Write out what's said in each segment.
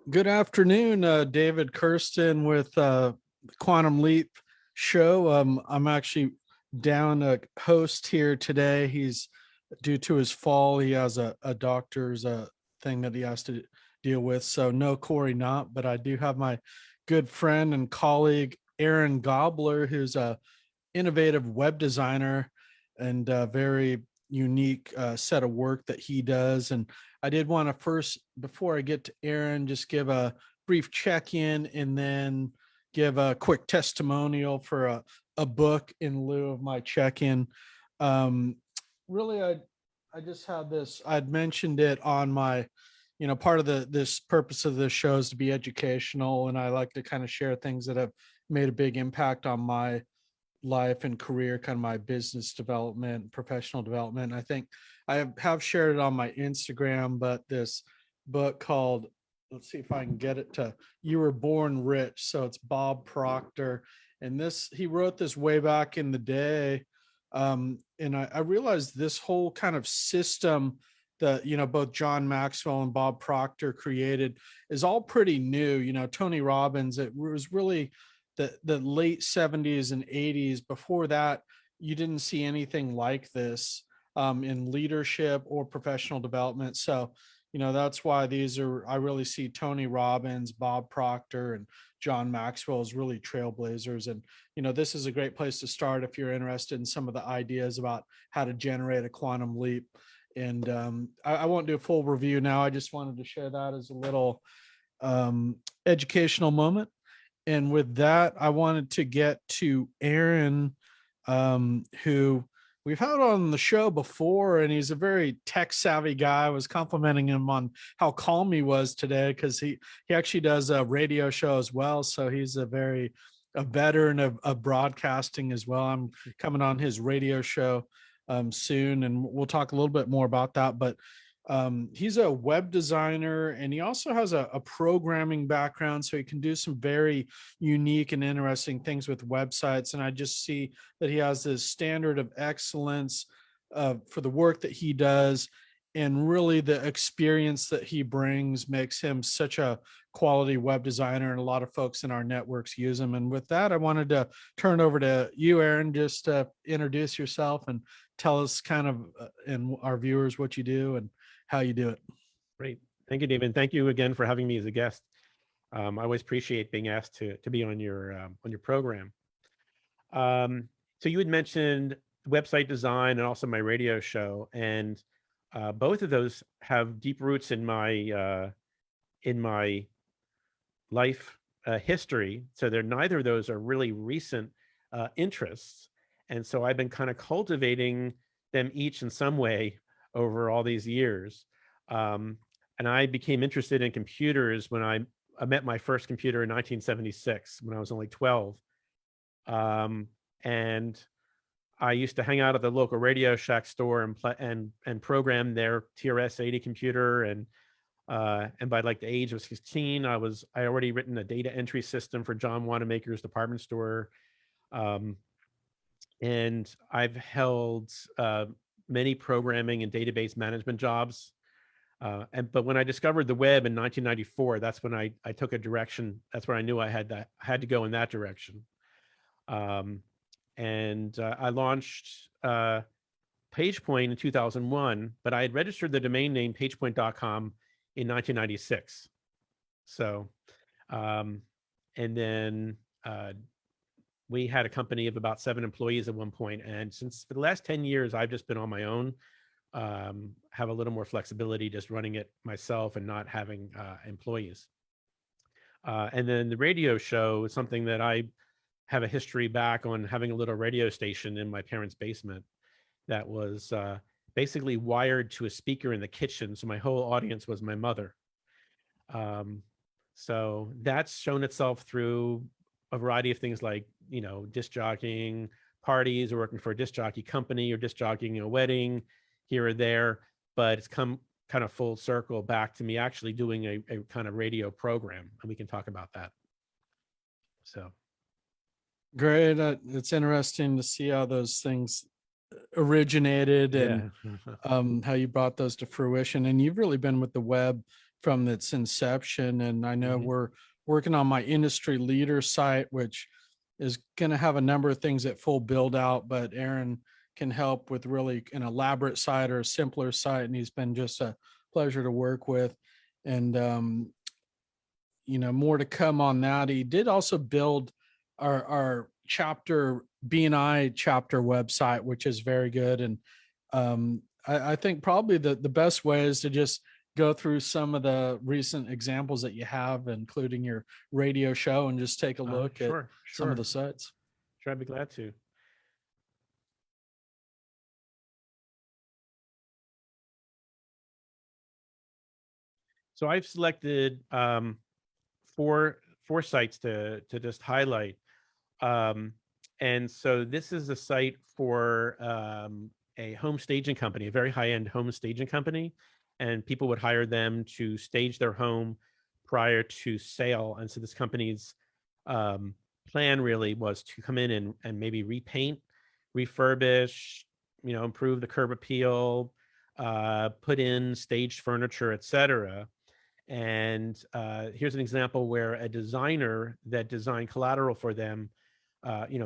Good afternoon, David Kirsten with Quantum Leap Show. I'm actually down a host here today. He's due to his fall. He has a doctor's thing that he has to deal with. So no Corey Knott, but I do have my good friend and colleague Aaron Gobler, who's a innovative web designer and a very unique set of work that he does. And I did want to first, before I get to Aaron, just give a brief check-in and then give a quick testimonial for a book in lieu of my check-in. Um, really, I just had this, I'd mentioned it on my, part of this purpose of this show is to be educational. And I like to kind of share things that have made a big impact on my life and career, kind of my business development, professional development. I think I have shared it on my Instagram, but this book called, let's see if I can get it to You Were Born Rich. So it's Bob Proctor. And he wrote this way back in the day. And I realized this whole kind of system that, both John Maxwell and Bob Proctor created is all pretty new. Tony Robbins, it was really the late 70s and 80s. Before that, you didn't see anything like this in leadership or professional development. So, that's why I really see Tony Robbins, Bob Proctor, and John Maxwell as really trailblazers. And, this is a great place to start if you're interested in some of the ideas about how to generate a quantum leap. And I won't do a full review now. I just wanted to share that as a little educational moment. And with that, I wanted to get to Aaron, who we've had on the show before, and he's a very tech savvy guy. I was complimenting him on how calm he was today because he actually does a radio show as well. So he's a veteran of broadcasting as well. I'm coming on his radio show soon, and we'll talk a little bit more about that. But he's a web designer, and he also has a programming background, so he can do some very unique and interesting things with websites. And I just see that he has this standard of excellence for the work that he does, and really the experience that he brings makes him such a quality web designer, and a lot of folks in our networks use him. And with that, I wanted to turn over to you, Aaron, just to introduce yourself and tell us kind of and our viewers what you do and how you do it. Great. Thank you, David. Thank you again for having me as a guest. I always appreciate being asked to be on your program. So you had mentioned website design and also my radio show, and both of those have deep roots in my life history. So neither of those are really recent interests, and so I've been kind of cultivating them each in some way over all these years. And I became interested in computers when I met my first computer in 1976 when I was only 12. And I used to hang out at the local Radio Shack store and program their TRS-80 computer. And by like the age of 16, I already written a data entry system for John Wanamaker's department store. And I've held many programming and database management jobs. But when I discovered the web in 1994, that's when I took a direction. That's where I knew I had to go in that direction. And I launched PagePoint in 2001, but I had registered the domain name pagepoint.com in 1996. So, and then we had a company of about 7 employees at one point. And since for the last 10 years, I've just been on my own, have a little more flexibility, just running it myself and not having employees. And then the radio show is something that I have a history back on, having a little radio station in my parents' basement that was basically wired to a speaker in the kitchen. So my whole audience was my mother. So that's shown itself through a variety of things like, disc jockeying, parties, or working for a disc jockey company, or disc jockeying a wedding here or there. But it's come kind of full circle back to me actually doing a kind of radio program, and we can talk about that. So. Great. It's interesting to see how those things originated and how you brought those to fruition. And you've really been with the web from its inception. And I know Mhm. we're working on my industry leader site, which is going to have a number of things at full build out, but Aaron can help with really an elaborate site or a simpler site. And he's been just a pleasure to work with. And, more to come on that. He did also build our chapter BNI chapter website, which is very good. And I think probably the best way is to just go through some of the recent examples that you have, including your radio show, and just take a look at Sure, some of sure. the sites. Sure, I'd be glad to. So I've selected four sites to just highlight. Um, and so this is a site for a home staging company, a very high-end home staging company, and people would hire them to stage their home prior to sale. And so this company's um, plan really was to come in and maybe repaint, refurbish, improve the curb appeal, put in staged furniture, etc. And here's an example where a designer that designed collateral for them,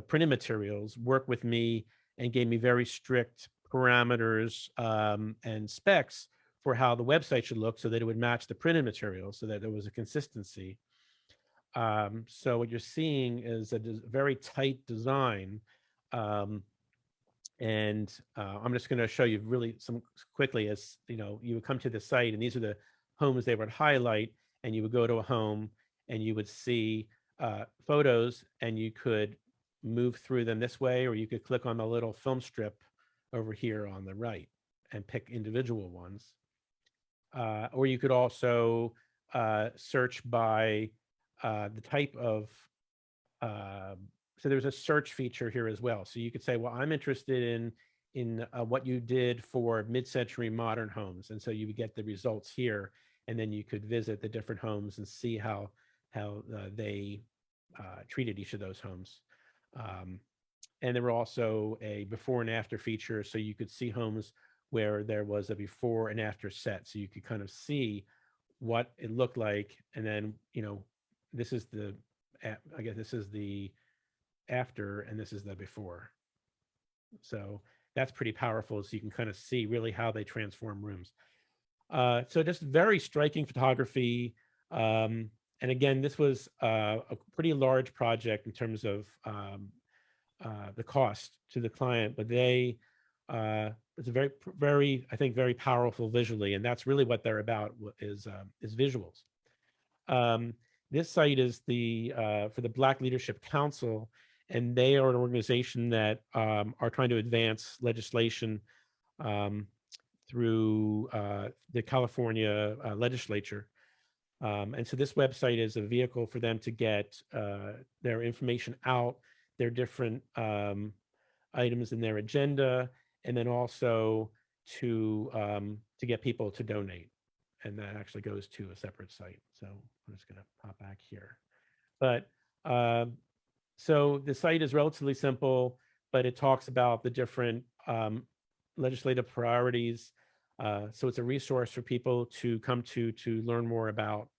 printed materials, worked with me and gave me very strict parameters and specs for how the website should look so that it would match the printed materials so that there was a consistency. So what you're seeing is a very tight design. Um, and I'm just going to show you really some quickly as you would come to the site and these are the homes they would highlight, and you would go to a home and you would see photos and you could move through them this way, or you could click on the little film strip over here on the right and pick individual ones. Or you could also search by the type of uh, so there's a search feature here as well. So you could say, well, I'm interested in what you did for mid-century modern homes, and so you would get the results here, and then you could visit the different homes and see how they treated each of those homes. Um, and there were also a before and after feature, so you could see homes where there was a before and after set, so you could kind of see what it looked like, and then this is the I guess this is the after and this is the before. So that's pretty powerful. So you can kind of see really how they transform rooms. So just very striking photography. And again, this was a pretty large project in terms of the cost to the client, but it's a very, I think, very powerful visually. And that's really what they're about is visuals. This site is for the Black Leadership Council, and they are an organization that are trying to advance legislation through the California legislature. And so this website is a vehicle for them to get their information out, their different items in their agenda, and then also to get people to donate. And that actually goes to a separate site. So I'm just going to pop back here. But so the site is relatively simple, but it talks about the different legislative priorities. So it's a resource for people to come to learn more about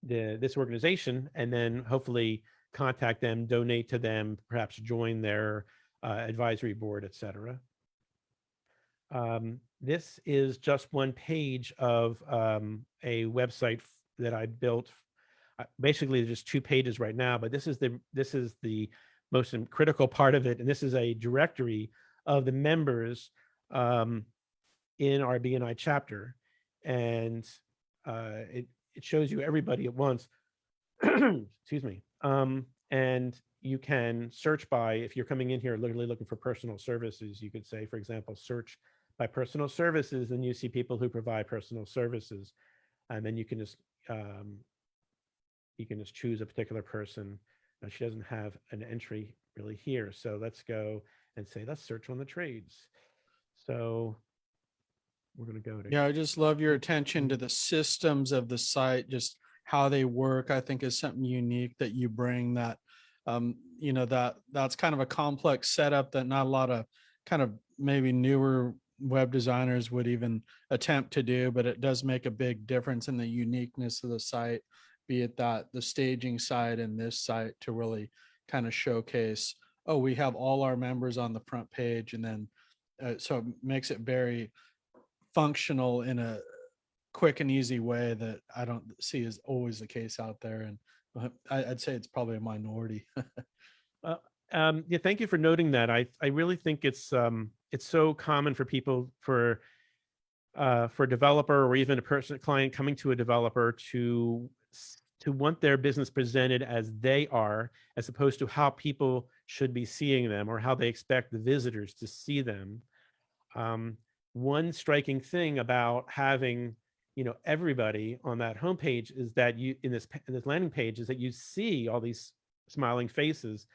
this organization, and then hopefully contact them, donate to them, perhaps join their advisory board, etc. This is just one page of a website that I built. Basically, just 2 pages right now, but this is the most critical part of it, and this is a directory of the members in our BNI chapter, and it shows you everybody at once. Excuse me. And you can search by, if you're coming in here literally looking for personal services, you could say, for example, search by personal services, and you see people who provide personal services, and then you can just choose a particular person. Now, she doesn't have an entry really here, so let's go and say let's search on the trades. So we're going to go to Yeah, I just love your attention to the systems of the site, just how they work. I think is something unique that you bring, that that's kind of a complex setup that not a lot of kind of maybe newer web designers would even attempt to do, but it does make a big difference in the uniqueness of the site, be it that the staging side and this site to really kind of showcase, oh, we have all our members on the front page. And then, so it makes it very functional in a quick and easy way that I don't see is always the case out there. And I'd say it's probably a minority. Yeah, thank you for noting that. I really think it's so common for people for a developer or even a client coming to a developer to want their business presented as they are, as opposed to how people should be seeing them or how they expect the visitors to see them. One striking thing about having everybody on that homepage is that you in this landing page is that you see all these smiling faces,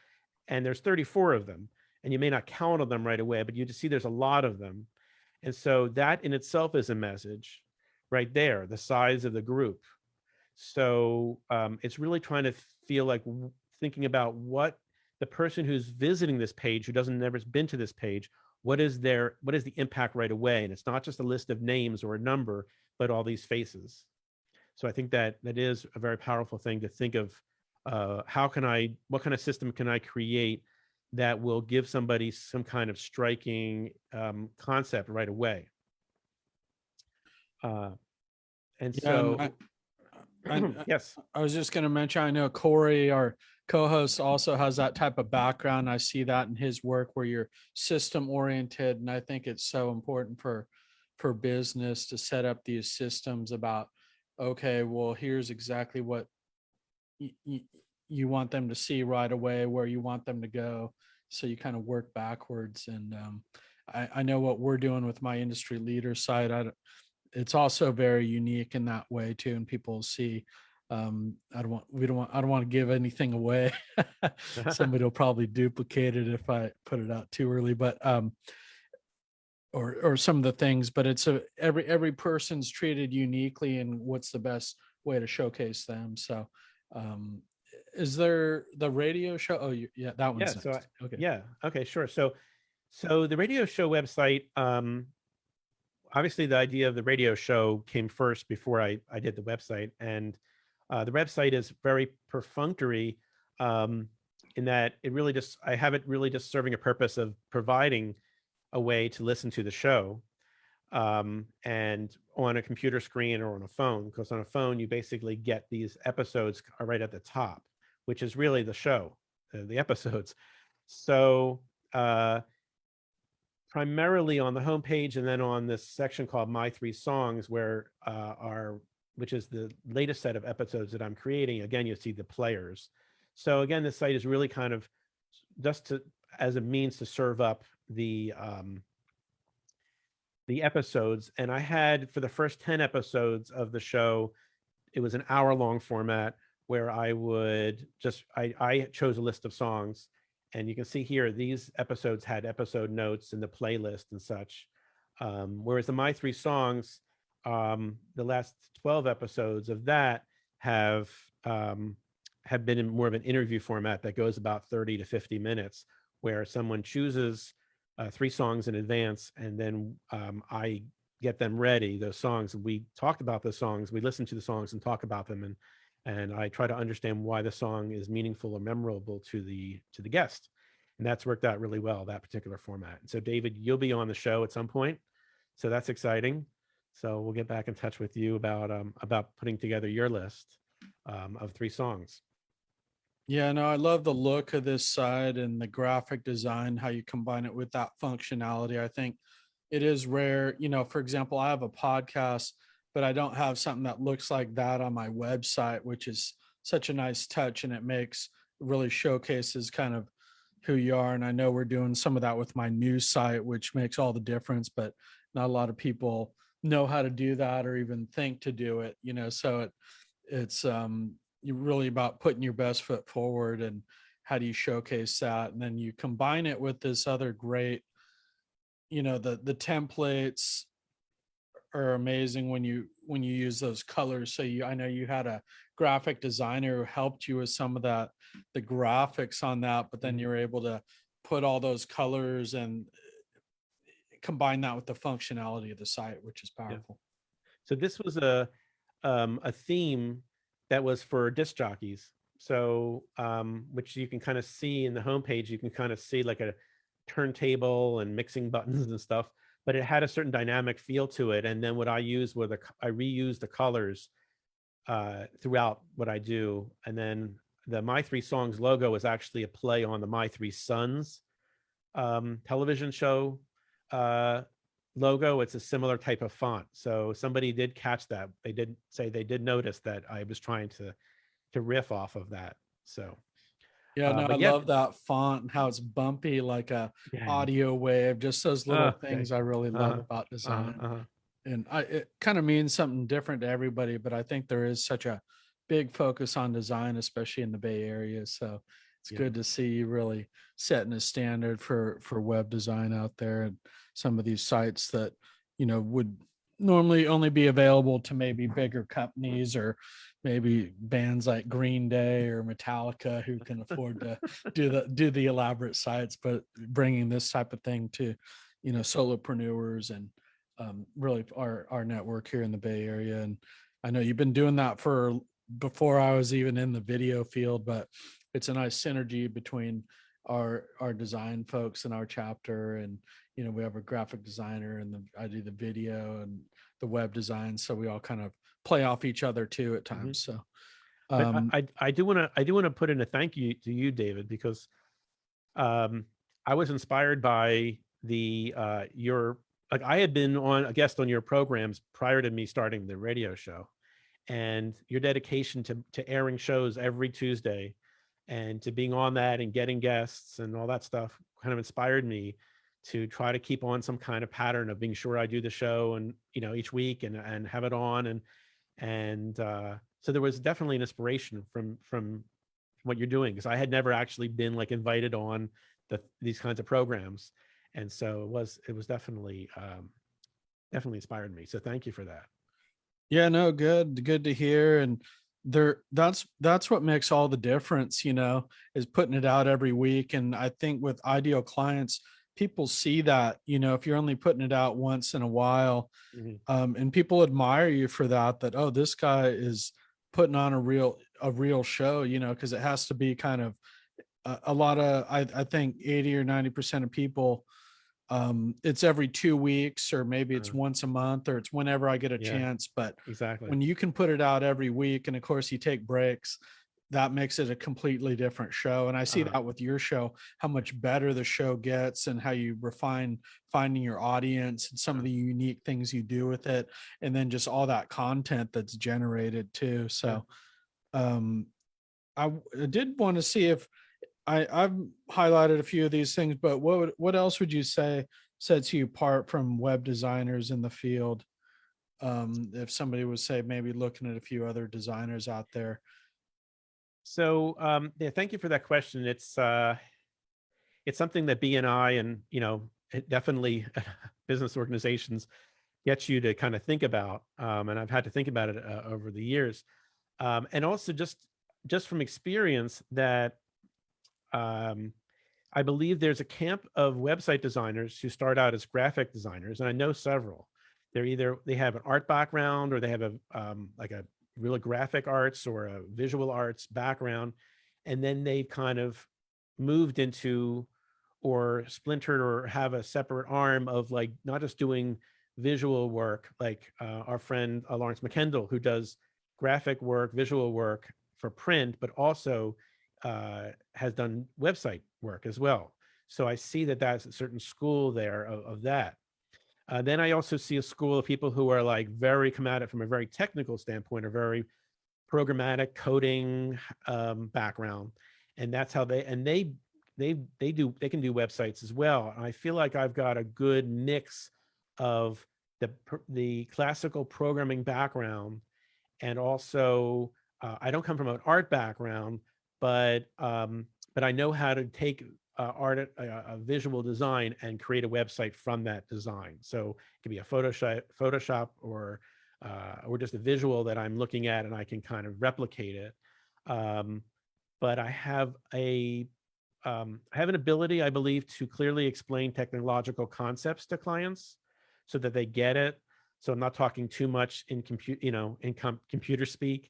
and there's 34 of them, and you may not count on them right away, but you just see there's a lot of them. And so that in itself is a message right there, the size of the group. So it's really trying to feel like thinking about what the person who's visiting this page, who doesn't never been to this page, what is the impact right away? And it's not just a list of names or a number, but all these faces. So I think that is a very powerful thing to think of. What kind of system can I create that will give somebody some kind of striking concept right away? And so, yes, I was just going to mention, I know Corey, our co-host, also has that type of background. I see that in his work where you're system oriented. And I think it's so important for business to set up these systems about, okay, well, here's exactly what you want them to see right away, where you want them to go. So you kind of work backwards. And I know what we're doing with my industry leader site. It's also very unique in that way too. And people see, I don't want to give anything away. Somebody will probably duplicate it if I put it out too early, but, or some of the things, but it's every person's treated uniquely, and what's the best way to showcase them. So, is there the radio show? Oh, yeah, that one's next. Okay. Yeah. Okay, sure. So the radio show website, obviously the idea of the radio show came first before I did the website. And the website is very perfunctory in that I have it really just serving a purpose of providing a way to listen to the show and on a computer screen or on a phone, because on a phone, you basically get these episodes right at the top, which is really the show, the episodes. So primarily on the homepage, and then on this section called My 3 Songs, which is the latest set of episodes that I'm creating. Again, you see the players. So again, this site is really kind of just as a means to serve up the episodes. And I had, for the first 10 episodes of the show, it was an hour-long format where I chose a list of songs. And you can see here, these episodes had episode notes in the playlist and such. Whereas the My 3 Songs, the last 12 episodes of that have been in more of an interview format that goes about 30 to 50 minutes, where someone chooses 3 songs in advance, and then I get them ready, those songs. We talk about the songs, we listen to the songs and talk about them, and I try to understand why the song is meaningful or memorable to the guest. And that's worked out really well, that particular format. And so David, you'll be on the show at some point. So that's exciting. So we'll get back in touch with you about putting together your list of 3 songs. Yeah, no, I love the look of this site and the graphic design, how you combine it with that functionality. I think it is rare, for example, I have a podcast, but I don't have something that looks like that on my website, which is such a nice touch, and it really showcases kind of who you are. And I know we're doing some of that with my news site, which makes all the difference, but not a lot of people know how to do that or even think to do it, so it's you're really about putting your best foot forward, and how do you showcase that? And then you combine it with this other great, the templates are amazing when you use those colors. So I know you had a graphic designer who helped you with some of the graphics on that, but then you're able to put all those colors and combine that with the functionality of the site, which is powerful. So this was a theme that was for disc jockeys. So which you can kind of see in the homepage. You can kind of see like a turntable and mixing buttons and stuff, but it had a certain dynamic feel to it. And then what I used was I reused the colors throughout what I do. And then the My Three Songs logo is actually a play on the My Three Sons television show logo. It's a similar type of font. So somebody did catch that. They did say they did notice that I was trying to riff off of that. So Yeah, no, I but yeah, love that font and how it's bumpy like a yeah, audio wave. Just those little okay. things I really love about Uh-huh, design. uh-huh. And it kind of means something different to everybody, but I think there is such a big focus on design, especially in the Bay Area. So it's Yeah. good to see you really setting a standard for web design out there, and some of these sites that, you know, would normally only be available to maybe bigger companies or maybe bands like Green Day or Metallica who can afford to do the elaborate sites, but bringing this type of thing to, you know, solopreneurs and really our network here in the Bay Area. And I know you've been doing that for before I was even in the video field, but it's a nice synergy between our design folks and our chapter. And, you know, we have a graphic designer and I do the video and the web design. So we all kind of play off each other too at times. So But I do want to put in a thank you to you, David, because I was inspired by the your, like, I had been on a guest on your programs prior to me starting the radio show, and your dedication to airing shows every Tuesday and to being on that and getting guests and all that stuff kind of inspired me to try to keep on some kind of pattern of being sure I do the show and, you know, each week and have it on. And so there was definitely an inspiration from what you're doing, because I had never actually been like invited on these kinds of programs. And so it was definitely inspired me. So thank you for that. Yeah, no, good to hear. And that's what makes all the difference, you know, is putting it out every week. And I think with ideal clients, people see that, you know, if you're only putting it out once in a while, and people admire you for that, oh, this guy is putting on a real show, you know, because it has to be kind of a lot of, I think 80 or 90% of people, it's every 2 weeks, or maybe it's once a month, or it's whenever I get a Yeah, chance. But exactly. when you can put it out every week, and of course you take breaks, that makes it a completely different show. And I see that with your show, how much better the show gets and how you refine finding your audience and some of the unique things you do with it. And then just all that content that's generated too. So I did want to see if I've highlighted a few of these things, but what else would you say sets you apart from web designers in the field? If somebody was, say, maybe looking at a few other designers out there. So yeah, thank you for that question. It's something that BNI and, you know, definitely business organizations gets you to kind of think about. And I've had to think about it over the years. And also just from experience that I believe there's a camp of website designers who start out as graphic designers, and I know several. They have an art background, or they have a like a really graphic arts or a visual arts background, and then they've kind of moved into or splintered or have a separate arm of like not just doing visual work, like our friend Lawrence McKendall, who does graphic work, visual work for print, but also has done website work as well. So I see that that's a certain school there of that. Then I also see a school of people who are like come at it from a very technical standpoint, or very programmatic coding background, and that's how they can do websites as well. And I feel like I've got a good mix of the classical programming background, and also I don't come from an art background, but I know how to take a visual design and create a website from that design. So it can be a Photoshop or just a visual that I'm looking at, and I can kind of replicate it. But I have a I have an ability, I believe, to clearly explain technological concepts to clients so that they get it. So I'm not talking too much in computer speak.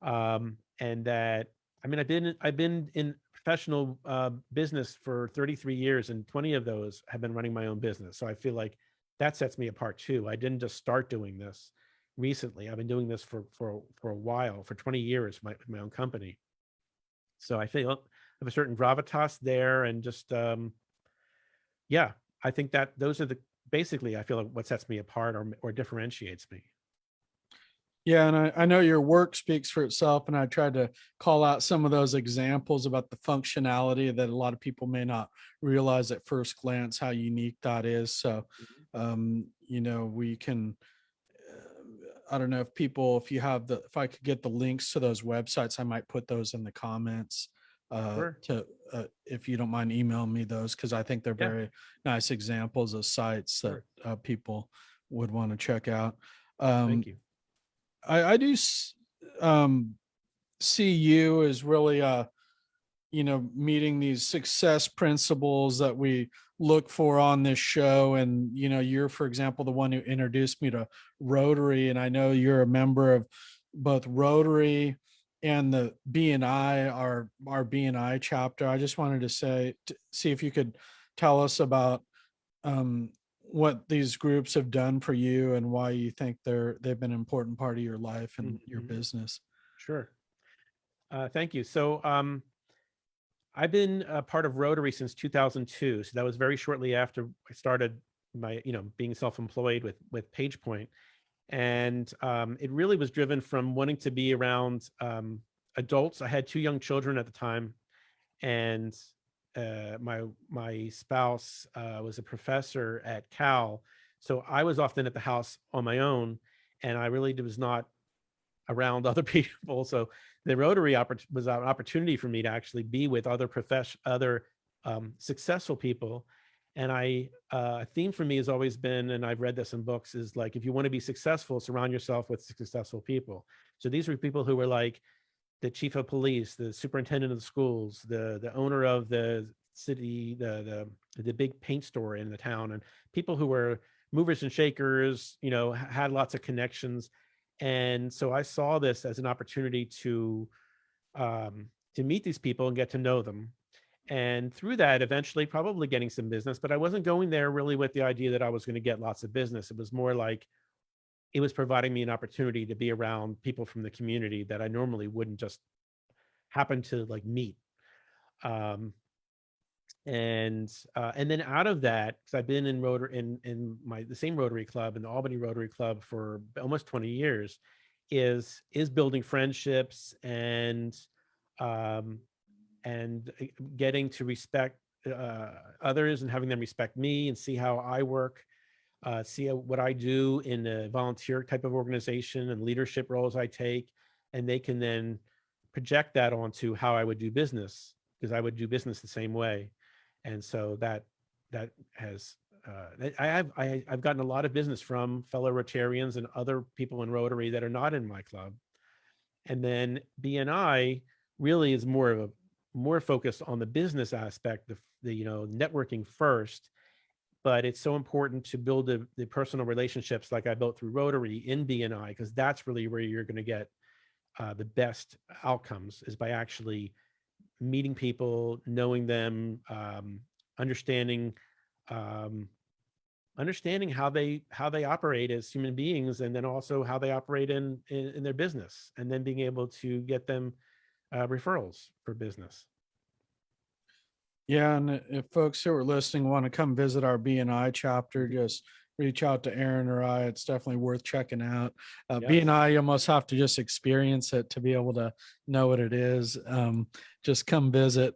And that, I mean, I've been in professional business for 33 years, and 20 of those have been running my own business. So I feel like that sets me apart too. I didn't just start doing this recently. I've been doing this for a while, for 20 years, my own company. So I feel I have a certain gravitas there, and just yeah, I think that those are the basically I feel like what sets me apart or differentiates me. Yeah, and I know your work speaks for itself, and I tried to call out some of those examples about the functionality that a lot of people may not realize at first glance how unique that is. So, Mhm. we can. I don't know if you have if I could get the links to those websites, I might put those in the comments. Sure. To If you don't mind emailing me those, because I think they're Yeah. very nice examples of sites that Sure. people would want to check out. Thank Um, you. I do see you as really meeting these success principles that we look for on this show. And you're, for example, the one who introduced me to Rotary, and I know you're a member of both Rotary and the BNI, our BNI chapter. I just wanted to see if you could tell us about um, what these groups have done for you and why you think they've been an important part of your life and your Mhm. business. Sure. Thank you. So I've been a part of Rotary since 2002. So that was very shortly after I started my, being self-employed with PagePoint. And it really was driven from wanting to be around adults. I had two young children at the time, and my spouse was a professor at Cal, so I was often at the house on my own, and I really was not around other people. So the Rotary was an opportunity for me to actually be with other successful people. And a theme for me has always been, and I've read this in books, is like, if you want to be successful, surround yourself with successful people. So these were people who were like the chief of police, the superintendent of the schools, the owner of the city, the big paint store in the town, and people who were movers and shakers, had lots of connections. And so I saw this as an opportunity to meet these people and get to know them. And through that, eventually probably getting some business, but I wasn't going there really with the idea that I was going to get lots of business. It was more like it was providing me an opportunity to be around people from the community that I normally wouldn't just happen to like meet. Um, and then out of that, because I've been in Rotary in the same Rotary Club, in the Albany Rotary Club, for almost 20 years, is building friendships um, and getting to respect others and having them respect me and see how I work, see what I do in a volunteer type of organization and leadership roles I take, and they can then project that onto how I would do business, because I would do business the same way. And so that has I've gotten a lot of business from fellow Rotarians and other people in Rotary that are not in my club. And then BNI really is more focused on the business aspect, the networking first. But it's so important to build the personal relationships like I built through Rotary in BNI, because that's really where you're going to get the best outcomes, is by actually meeting people, knowing them, understanding um, understanding how they operate as human beings, and then also how they operate in their business, and then being able to get them referrals for business. Yeah, and if folks who are listening want to come visit our BNI chapter, just reach out to Aaron or I. It's definitely worth checking out. Yes. BNI, you almost have to just experience it to be able to know what it is. Just come visit.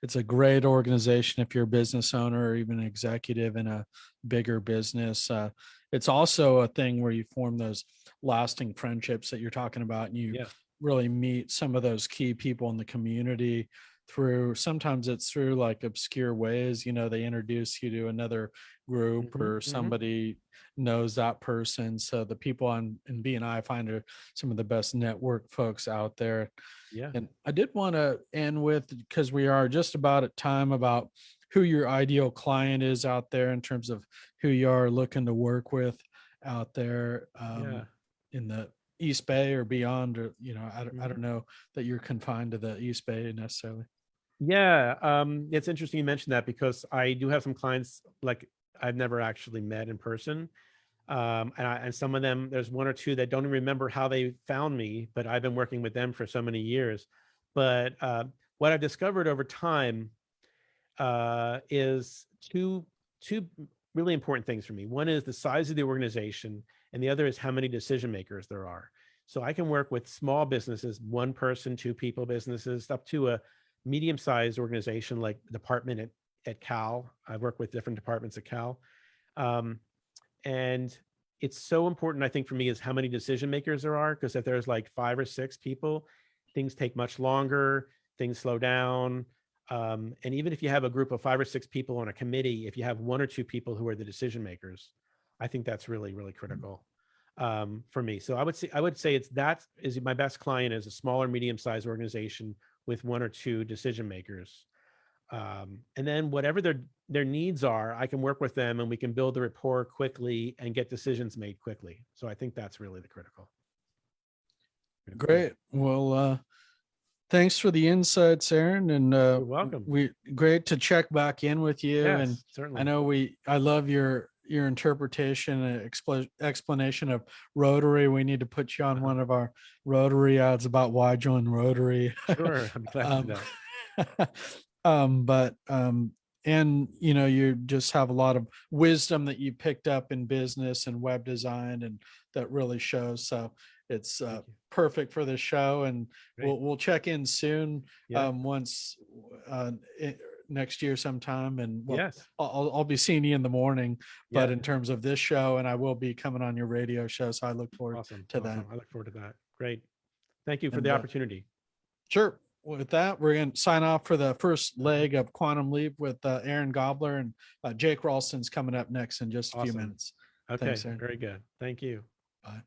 It's a great organization if you're a business owner or even an executive in a bigger business. It's also a thing where you form those lasting friendships that you're talking about, and you Yeah. really meet some of those key people in the community sometimes it's through like obscure ways, they introduce you to another group, or somebody knows that person. So the people in BNI find are some of the best network folks out there. Yeah. And I did want to end with, because we are just about at time, about who your ideal client is out there in terms of who you are looking to work with out there, Yeah. in the East Bay or beyond, or, I don't Mhm. know that you're confined to the East Bay necessarily. Yeah. It's interesting you mentioned that, because I do have some clients like I've never actually met in person. And some of them, there's one or two that don't even remember how they found me, but I've been working with them for so many years. But what I've discovered over time is two really important things for me. One is the size of the organization, and the other is how many decision makers there are. So I can work with small businesses, one person, two people businesses, up to a medium-sized organization like department at Cal. I work with different departments at Cal. Um, and it's so important, I think, for me, is how many decision makers there are, because if there's like 5 or 6 people, things take much longer, things slow down. And even if you have a group of 5 or 6 people on a committee, if you have 1 or 2 people who are the decision makers, I think that's really, really critical for me. So I would say that is my best client, is a smaller, medium-sized organization with 1 or 2 decision makers. And then whatever their needs are, I can work with them, and we can build the rapport quickly and get decisions made quickly. So I think that's really the critical thing. Great. Well, thanks for the insights, Aaron. And You're welcome. great to check back in with you. And Yes, I certainly. know I love your interpretation and explanation of Rotary. We need to put you on one of our Rotary ads about why join Rotary. Sure, I'm glad to do um, that. but and you just have a lot of wisdom that you picked up in business and web design, and that really shows. So it's Thank you. perfect for the show, and Great. we'll check in soon, Yeah. once next year sometime. And well, Yes. I'll be seeing you in the morning, but Yeah. in terms of this show, and I will be coming on your radio show, so I look forward Awesome. to Awesome. that. I look forward to that. Great. Thank you for the And opportunity. sure. With that, we're going to sign off for the first leg of Quantum Leap with Aaron Gobler, and Jake Ralston's coming up next in just a few Awesome. minutes. Okay. Thanks, Aaron. Very good. Thank you. Bye.